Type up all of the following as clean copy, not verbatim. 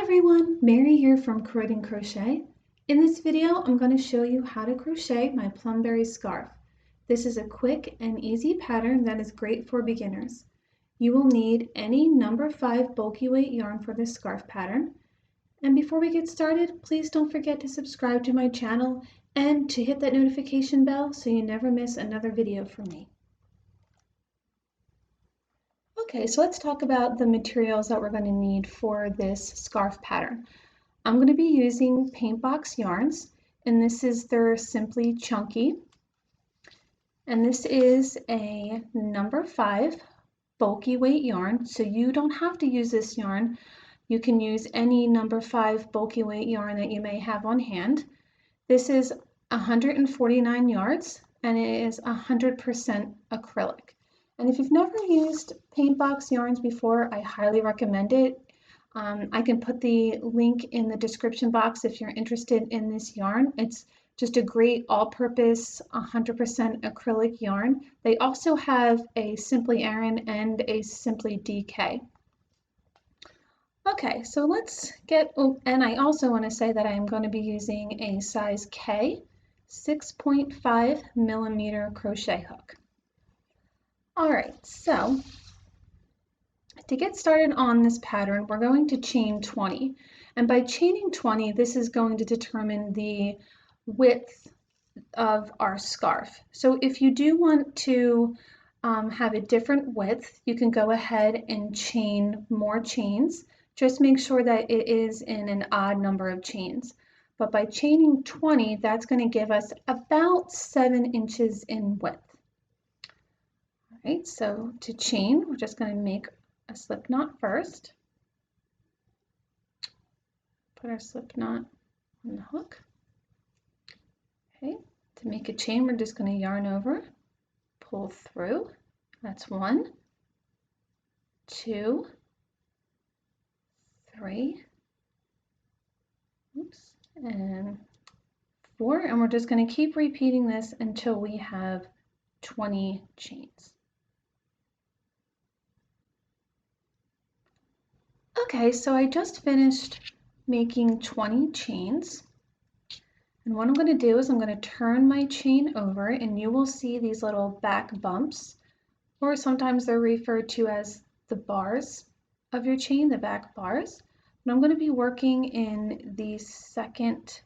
everyone, Mary here from Croyden Crochet. In this video, I'm going to show you how to crochet my Plum Berry Scarf. This is a quick and easy pattern that is great for beginners. You will need any number 5 bulky weight yarn for this scarf pattern. And before we get started, please don't forget to subscribe to my channel and to hit that notification bell so you never miss another video from me. Okay, so let's talk about the materials that we're going to need for this scarf pattern. I'm going to be using paint box yarns, and this is their Simply Chunky. And this is a number 5 bulky weight yarn, so you don't have to use this yarn. You can use any number 5 bulky weight yarn that you may have on hand. This is 149 yards, and it is 100% acrylic. And if you've never used paint box yarns before, I highly recommend it. I can put the link in the description box if you're interested in this yarn. It's just a great all-purpose 100% acrylic yarn. They also have a Simply Aran and a Simply DK. Okay, so let's get, and I also want to say that I am going to be using a size K 6.5 millimeter crochet hook. All right, so to get started on this pattern, we're going to chain 20. And by chaining 20, this is going to determine the width of our scarf. So if you do want to have a different width, you can go ahead and chain more chains. Just make sure that it is in an odd number of chains. But by chaining 20, that's going to give us about 7 inches in width. Right, so to chain, we're just going to make a slip knot first. Put our slip knot on the hook. Okay, to make a chain, we're just going to yarn over, pull through. That's 1, 2, 3, oops, and 4, and we're just going to keep repeating this until we have 20 chains. Okay, so I just finished making 20 chains, and what I'm going to do is I'm going to turn my chain over, and you will see these little back bumps, or sometimes they're referred to as the bars of your chain, the back bars. And I'm going to be working in the second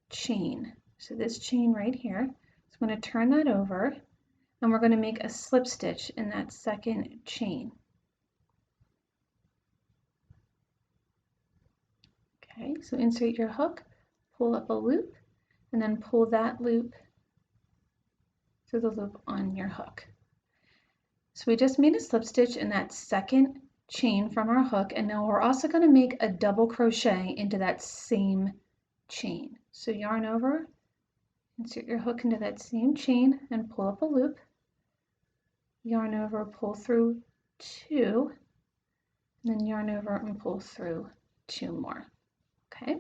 chain, so this chain right here. So I'm going to turn that over, and we're going to make a slip stitch in that second chain. Okay, so insert your hook, pull up a loop, and then pull that loop through the loop on your hook. So we just made a slip stitch in that second chain from our hook, and now we're also going to make a double crochet into that same chain. So yarn over, insert your hook into that same chain, and pull up a loop. Yarn over, pull through 2, and then yarn over and pull through 2 more. Okay,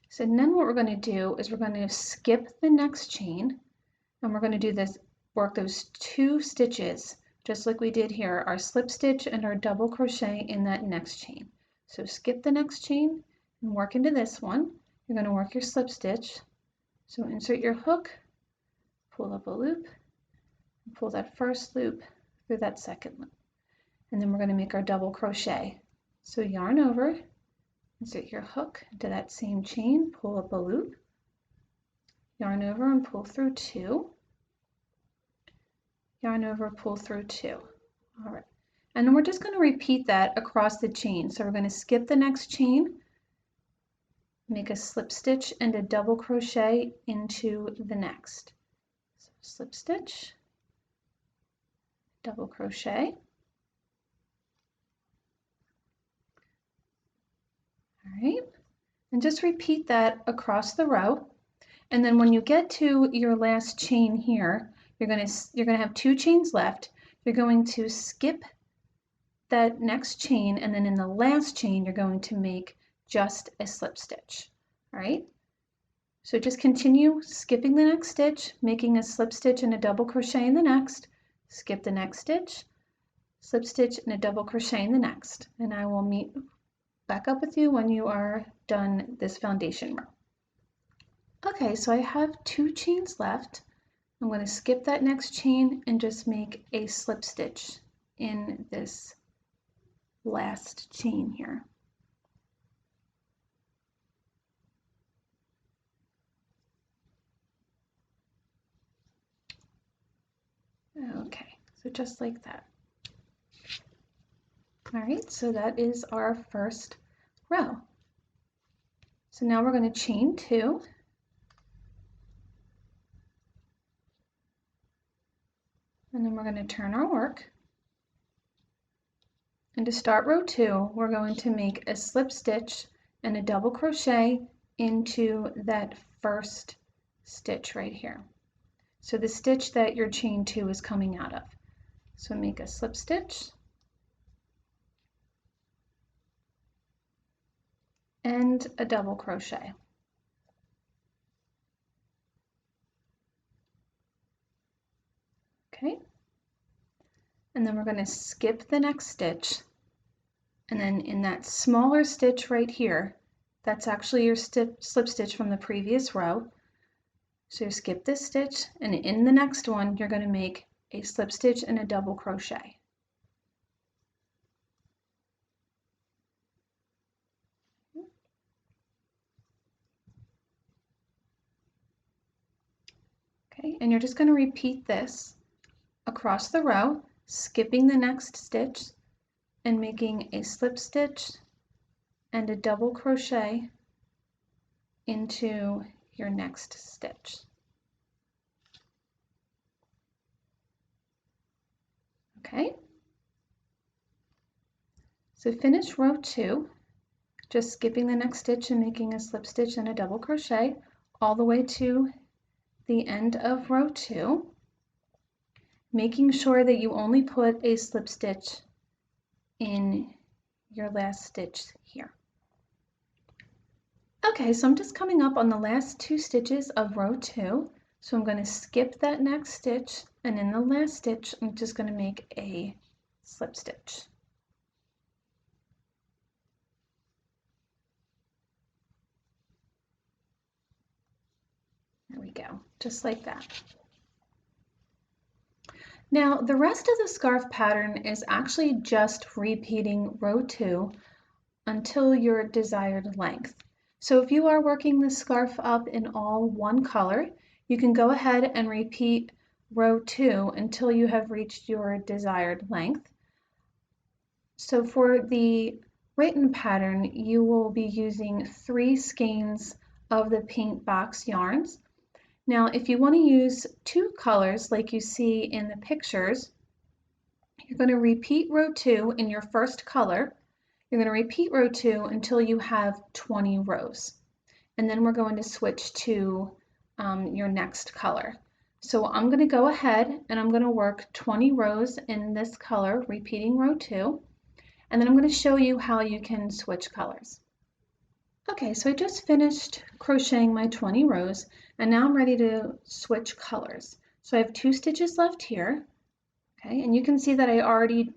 so then what we're going to do is we're going to skip the next chain, and we're going to do this, work those 2 stitches just like we did here, our slip stitch and our double crochet in that next chain. So skip the next chain and work into this one. You're going to work your slip stitch. So insert your hook, pull up a loop, and pull that first loop through that second loop. And then we're going to make our double crochet. So yarn over, insert your hook into that same chain, pull up a loop, yarn over and pull through 2, yarn over, pull through 2. All right, and then we're just going to repeat that across the chain. So we're going to skip the next chain, make a slip stitch and a double crochet into the next. So slip stitch, double crochet. All right, and just repeat that across the row. And then when you get to your last chain here, you're going to have 2 chains left. You're going to skip that next chain, and then in the last chain, you're going to make just a slip stitch. All right, so just continue skipping the next stitch, making a slip stitch and a double crochet in the next, skip the next stitch, slip stitch and a double crochet in the next, and I will meet back up with you when you are done this foundation row. Okay, so I have 2 chains left. I'm going to skip that next chain and just make a slip stitch in this last chain here. Okay, so just like that. All right, so that is our first row. So now we're going to chain 2. And then we're going to turn our work. And to start row 2, we're going to make a slip stitch and a double crochet into that first stitch right here. So the stitch that your chain 2 is coming out of. So make a slip stitch and a double crochet. Okay. And then we're going to skip the next stitch. And then in that smaller stitch right here, that's actually your slip stitch from the previous row. So you skip this stitch, and in the next one, you're going to make a slip stitch and a double crochet. Okay, and you're just going to repeat this across the row, skipping the next stitch and making a slip stitch and a double crochet into your next stitch. Okay, so finish row 2, just skipping the next stitch and making a slip stitch and a double crochet all the way to the end of row 2, making sure that you only put a slip stitch in your last stitch here. Okay, so I'm just coming up on the last 2 stitches of row 2. So I'm going to skip that next stitch, and in the last stitch, I'm just going to make a slip stitch. There we go, just like that. Now, the rest of the scarf pattern is actually just repeating row 2 until your desired length. So if you are working the scarf up in all one color, you can go ahead and repeat row 2 until you have reached your desired length. So for the written pattern, you will be using 3 skeins of the paint box yarns. Now, if you want to use 2 colors like you see in the pictures, you're going to repeat row 2 in your first color. You're going to repeat row 2 until you have 20 rows. And then we're going to switch to your next color. So I'm going to go ahead and I'm going to work 20 rows in this color, repeating row 2. And then I'm going to show you how you can switch colors. Okay, so I just finished crocheting my 20 rows, and now I'm ready to switch colors. So I have 2 stitches left here, okay, and you can see that I already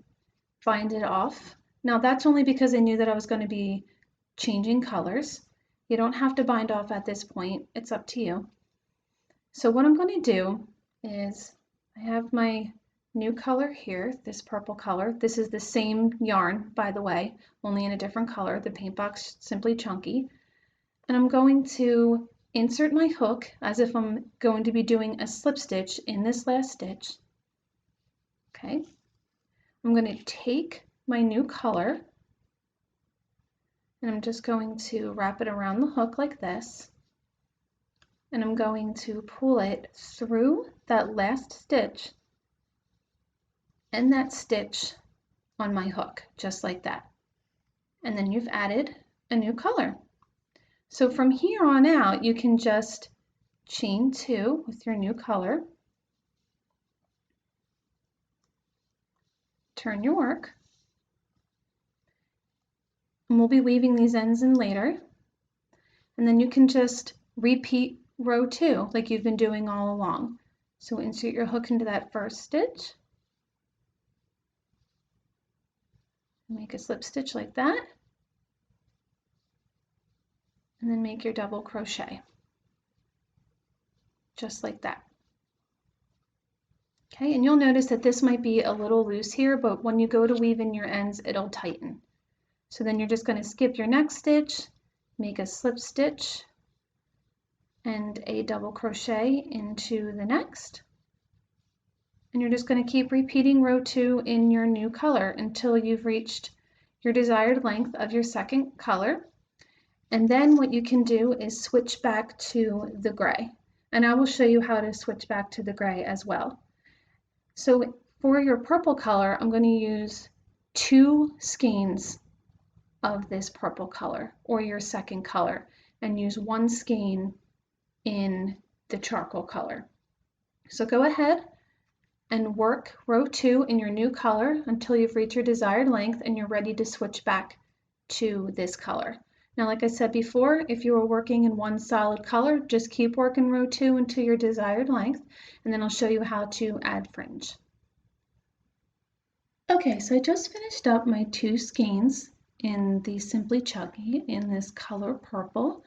binded off. Now that's only because I knew that I was going to be changing colors. You don't have to bind off at this point, it's up to you. So what I'm going to do is I have my new color here, this purple color. This is the same yarn, by the way, only in a different color, the paint box Simply Chunky. And I'm going to insert my hook as if I'm going to be doing a slip stitch in this last stitch. Okay, I'm going to take my new color and I'm just going to wrap it around the hook like this, and I'm going to pull it through that last stitch and that stitch on my hook, just like that. And then you've added a new color. So from here on out, you can just chain 2 with your new color, turn your work, and we'll be weaving these ends in later. And then you can just repeat row 2 like you've been doing all along. So insert your hook into that first stitch, make a slip stitch like that, and then make your double crochet, just like that. Okay, and you'll notice that this might be a little loose here, but when you go to weave in your ends, it'll tighten. So then you're just going to skip your next stitch, make a slip stitch and a double crochet into the next. And you're just going to keep repeating row 2 in your new color until you've reached your desired length of your second color. And then what you can do is switch back to the gray. And I will show you how to switch back to the gray as well. So for your purple color, I'm going to use 2 skeins of this purple color, or your second color, and use 1 skein in the charcoal color. So go ahead and work row 2 in your new color until you've reached your desired length and you're ready to switch back to this color. Now, like I said before, if you were working in 1 solid color, just keep working row 2 until your desired length, and then I'll show you how to add fringe. Okay, so I just finished up my 2 skeins in the Simply Chuggy in this color purple,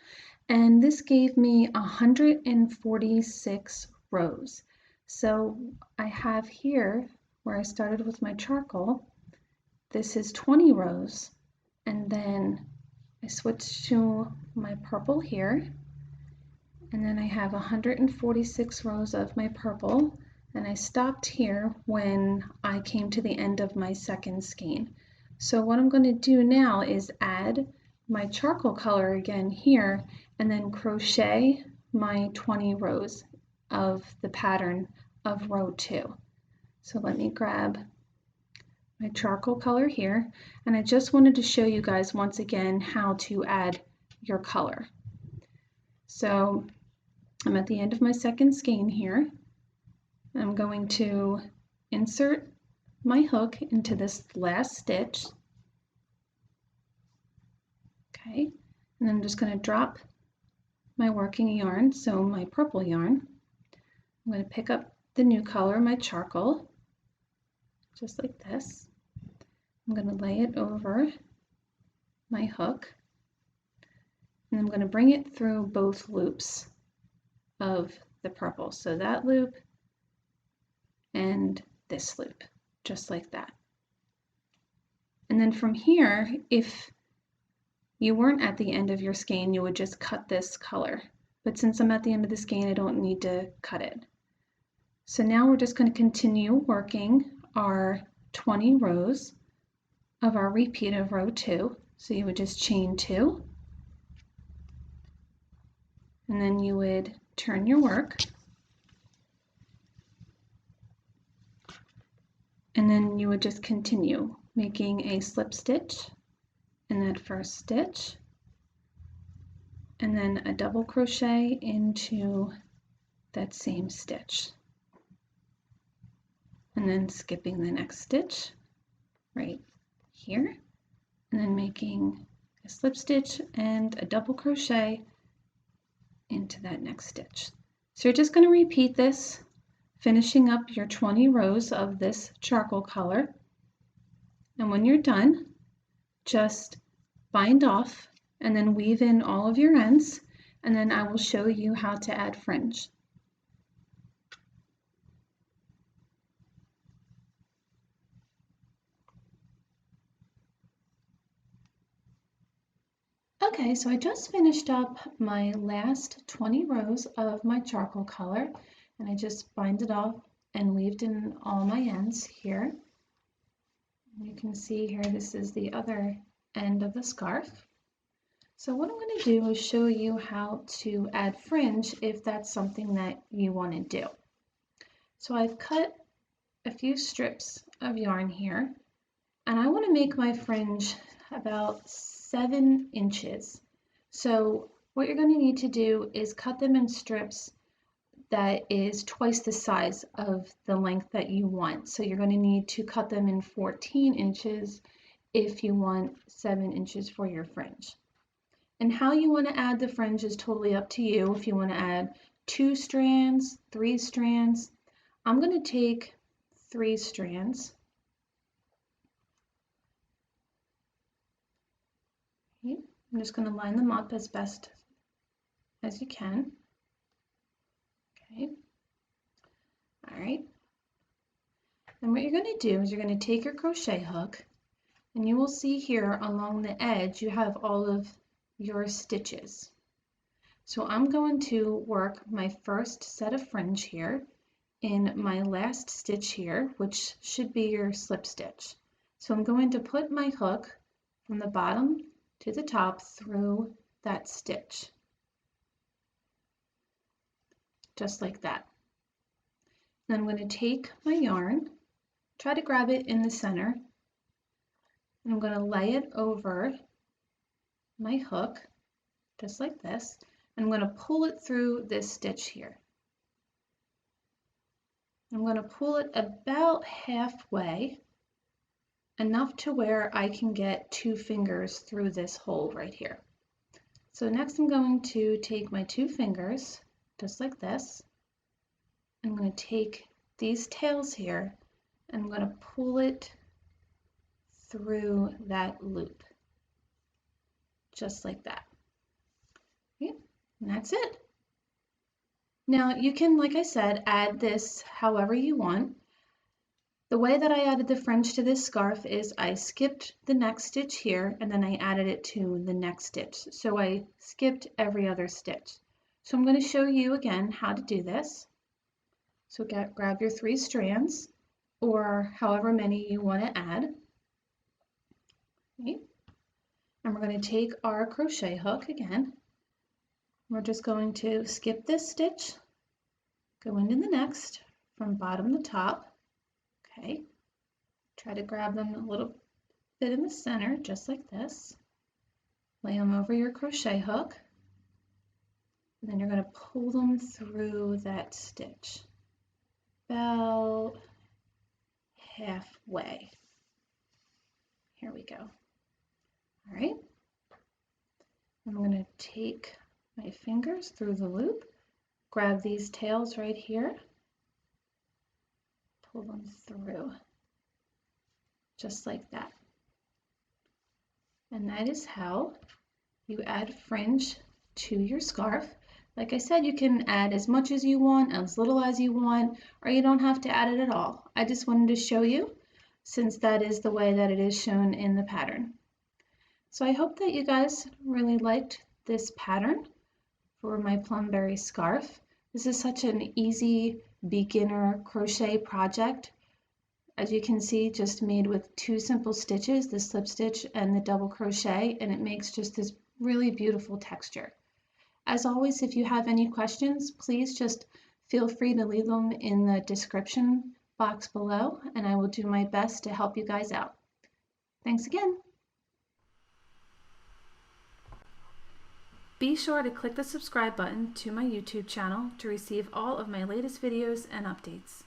and this gave me 146 rows. So I have here, where I started with my charcoal, this is 20 rows, and then I switched to my purple here, and then I have 146 rows of my purple, and I stopped here when I came to the end of my second skein. So what I'm going to do now is add my charcoal color again here, and then crochet my 20 rows of the pattern of row 2. So let me grab my charcoal color here, and I just wanted to show you guys once again how to add your color. So I'm at the end of my second skein here. I'm going to insert my hook into this last stitch. Okay, and I'm just going to drop my working yarn, so my purple yarn. I'm going to pick up the new color, my charcoal, just like this. I'm going to lay it over my hook, and I'm going to bring it through both loops of the purple. So that loop and this loop, just like that. And then from here, if you weren't at the end of your skein, you would just cut this color. But since I'm at the end of the skein, I don't need to cut it. So now we're just going to continue working our 20 rows of our repeat of row 2. So you would just chain 2, and then you would turn your work, and then you would just continue making a slip stitch in that first stitch, and then a double crochet into that same stitch, and then skipping the next stitch right here, and then making a slip stitch and a double crochet into that next stitch. So you're just going to repeat this, finishing up your 20 rows of this charcoal color, and when you're done, just bind off and then weave in all of your ends, and then I will show you how to add fringe. Okay, so I just finished up my last 20 rows of my charcoal color, and I just binded off and weaved in all my ends here. You can see here, this is the other end of the scarf. So what I'm going to do is show you how to add fringe if that's something that you want to do. So I've cut a few strips of yarn here, and I want to make my fringe about 7 inches. So what you're going to need to do is cut them in strips that is twice the size of the length that you want. So you're going to need to cut them in 14 inches if you want 7 inches for your fringe. And how you want to add the fringe is totally up to you. If you want to add 2 strands, 3 strands, I'm going to take 3 strands. Okay. I'm just going to line them up as best as you can. Okay. All right. And what you're going to do is you're going to take your crochet hook, and you will see here along the edge you have all of your stitches. So I'm going to work my first set of fringe here in my last stitch here, which should be your slip stitch. So I'm going to put my hook from the bottom to the top through that stitch, just like that. Then I'm going to take my yarn, try to grab it in the center, and I'm going to lay it over my hook, just like this. I'm going to pull it through this stitch here. I'm going to pull it about halfway, enough to where I can get 2 fingers through this hole right here. So next I'm going to take my 2 fingers, just like this. I'm going to take these tails here, and I'm going to pull it through that loop, just like that. Okay, and that's it. Now you can, like I said, add this however you want. The way that I added the fringe to this scarf is I skipped the next stitch here, and then I added it to the next stitch. So I skipped every other stitch. So I'm going to show you again how to do this. So grab your 3 strands, or however many you want to add. Okay. And we're going to take our crochet hook again. We're just going to skip this stitch, go into the next from bottom to top. Okay, try to grab them a little bit in the center, just like this. Lay them over your crochet hook, and then you're going to pull them through that stitch about halfway. Here we go. All right, I'm going to take my fingers through the loop, grab these tails right here, pull them through, just like that. And that is how you add fringe to your scarf. Like I said, you can add as much as you want, as little as you want, or you don't have to add it at all. I just wanted to show you, since that is the way that it is shown in the pattern. So I hope that you guys really liked this pattern for my Plum Berry Scarf. This is such an easy beginner crochet project. As you can see, just made with 2 simple stitches, the slip stitch and the double crochet, and it makes just this really beautiful texture. As always, if you have any questions, please just feel free to leave them in the description box below, and I will do my best to help you guys out. Thanks again. Be sure to click the subscribe button to my YouTube channel to receive all of my latest videos and updates.